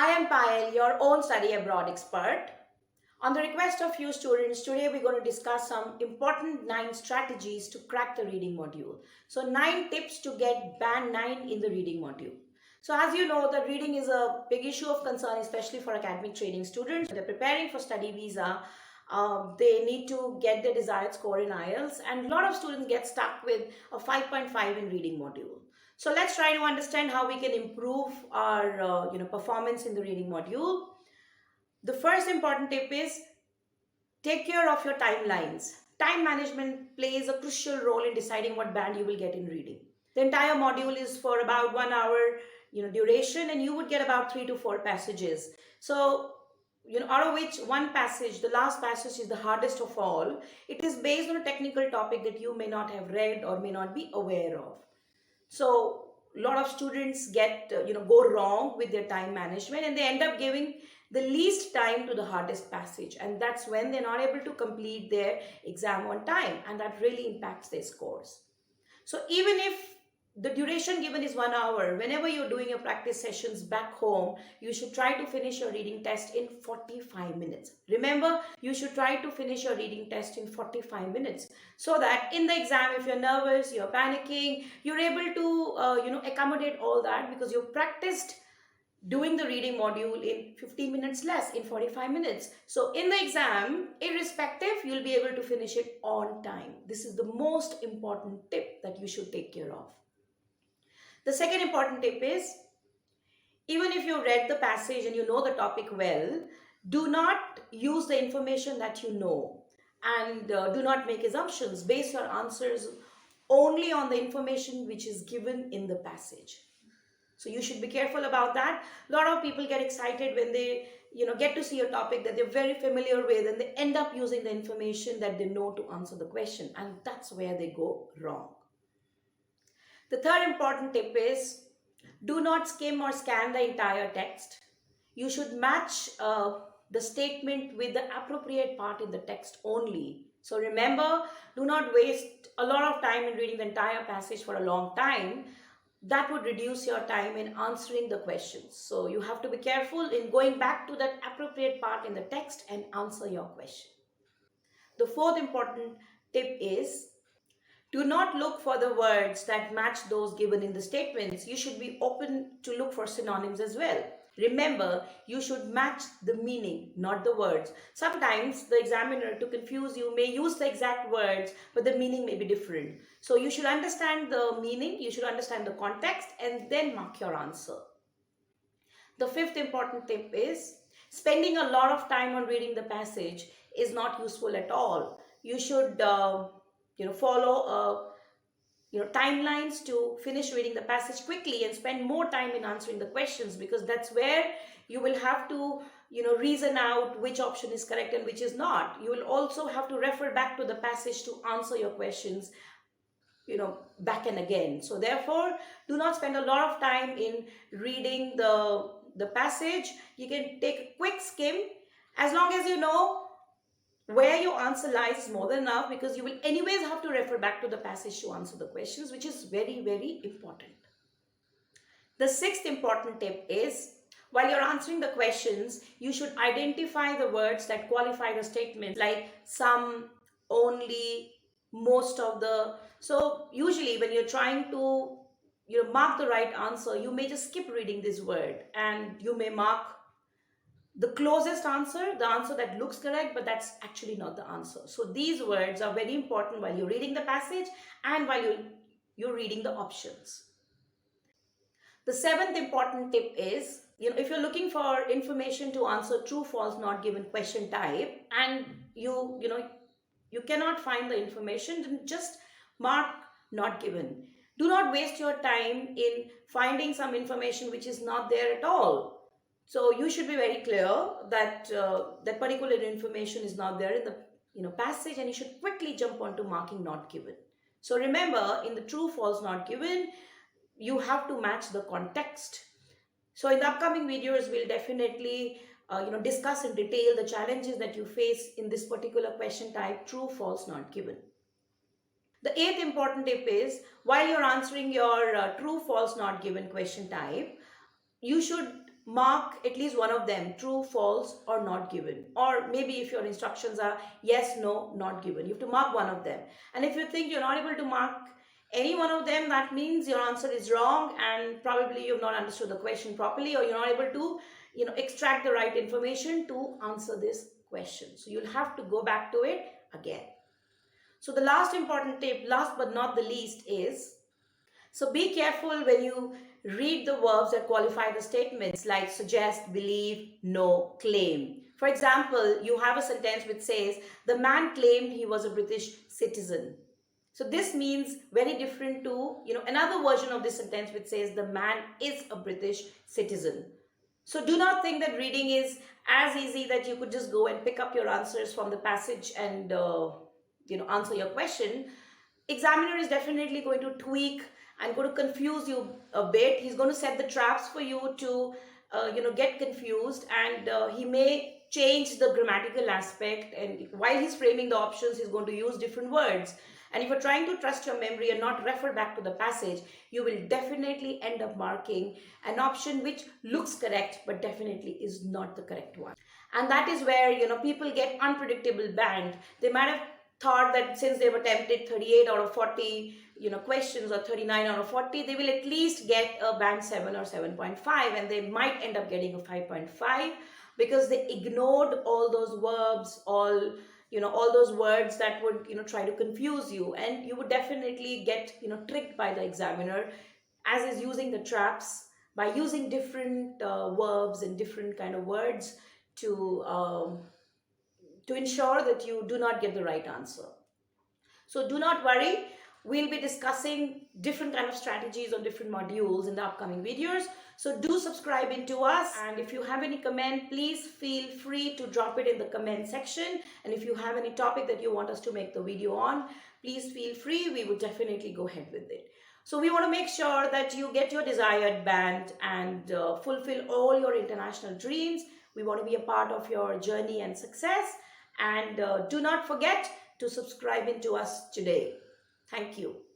I am Payal, your own study abroad expert. On the request of few students, today we're going to discuss some important 9 strategies to crack the reading module. So 9 tips to get band 9 in the reading module. So as you know, that reading is a big issue of concern, especially for academic training students. They're preparing for study visa. They need to get their desired score in IELTS, and a lot of students get stuck with a 5.5 in reading module. So let's try to understand how we can improve our performance in the reading module. The first important tip is take care of your timelines. Time management plays a crucial role in deciding what band you will get in reading. The entire module is for about 1 hour duration, and you would get about 3 to 4 passages. So out of which one passage, the last passage, is the hardest of all. It is based on a technical topic that you may not have read or may not be aware of. So a lot of students get go wrong with their time management, and they end up giving the least time to the hardest passage, and that's when they're not able to complete their exam on time, and that really impacts their scores. So even if the duration given is 1 hour, whenever you're doing your practice sessions back home, you should try to finish your reading test in 45 minutes. Remember, you should try to finish your reading test in 45 minutes, so that in the exam, if you're nervous, you're panicking, you're able to accommodate all that, because you've practiced doing the reading module in 15 minutes less, in 45 minutes. So in the exam, irrespective, you'll be able to finish it on time. This is the most important tip that you should take care of. The second important tip is, even if you read the passage and you know the topic well, do not use the information that you know, and do not make assumptions. Base your answers only on the information which is given in the passage. So you should be careful about that. A lot of people get excited when they get to see a topic that they're very familiar with, and they end up using the information that they know to answer the question, and that's where they go wrong. The third important tip is, do not skim or scan the entire text. You should match the statement with the appropriate part in the text only. So remember, do not waste a lot of time in reading the entire passage for a long time. That would reduce your time in answering the questions. So you have to be careful in going back to that appropriate part in the text and answer your question. The fourth important tip is, do not look for the words that match those given in the statements. You should be open to look for synonyms as well. Remember, you should match the meaning, not the words. Sometimes the examiner, to confuse you, may use the exact words, but the meaning may be different. So you should understand the meaning, you should understand the context, and then mark your answer. The fifth important tip is, spending a lot of time on reading the passage is not useful at all. You should follow timelines to finish reading the passage quickly and spend more time in answering the questions, because that's where you will have to reason out which option is correct and which is not. You will also have to refer back to the passage to answer your questions back and again. So therefore, do not spend a lot of time in reading the passage. You can take a quick skim. As long as you know where your answer lies is more than enough, because you will anyways have to refer back to the passage to answer the questions, which is very, very important. The sixth important tip is, while you're answering the questions, you should identify the words that qualify the statement, like some, only, most of the. So usually when you're trying to mark the right answer, you may just skip reading this word, and you may mark the closest answer, the answer that looks correct, but that's actually not the answer. So these words are very important while you're reading the passage and while you're reading the options. The seventh important tip is, if you're looking for information to answer true, false, not given question type, and you cannot find the information, then just mark not given. Do not waste your time in finding some information which is not there at all. So you should be very clear that that particular information is not there in the passage, and you should quickly jump onto marking not given. So remember, in the true, false, not given, you have to match the context. So in the upcoming videos, we'll definitely discuss in detail the challenges that you face in this particular question type, true, false, not given. The eighth important tip is, while you're answering your true, false, not given question type, you should mark at least one of them, true, false, or not given. Or maybe if your instructions are yes, no, not given, you have to mark one of them. And if you think you're not able to mark any one of them, that means your answer is wrong and probably you've not understood the question properly, or you're not able to extract the right information to answer this question. So you'll have to go back to it again. So the last important tip, last but not the least, is so be careful when you read the verbs that qualify the statements like suggest, believe, know, claim. For example, you have a sentence which says, the man claimed he was a British citizen. So this means very different to, another version of this sentence which says, the man is a British citizen. So do not think that reading is as easy that you could just go and pick up your answers from the passage and, answer your question. Examiner is definitely going to tweak and going to confuse you a bit. He's going to set the traps for you to, get confused, and he may change the grammatical aspect, and while he's framing the options, he's going to use different words. And if you're trying to trust your memory and not refer back to the passage, you will definitely end up marking an option which looks correct but definitely is not the correct one. And that is where, people get unpredictable band. They might have thought that since they've attempted 38 out of 40 questions, or 39 out of 40, they will at least get a band 7 or 7.5, and they might end up getting a 5.5 because they ignored all those verbs, all those words that would try to confuse you, and you would definitely get tricked by the examiner, as is using the traps by using different verbs and different kind of words to ensure that you do not get the right answer. So do not worry. We'll be discussing different kind of strategies on different modules in the upcoming videos. So do subscribe into us, and if you have any comment, please feel free to drop it in the comment section. And if you have any topic that you want us to make the video on, please feel free. We will definitely go ahead with it. So we want to make sure that you get your desired band and fulfill all your international dreams. We want to be a part of your journey and success. And do not forget to subscribe into us today. Thank you.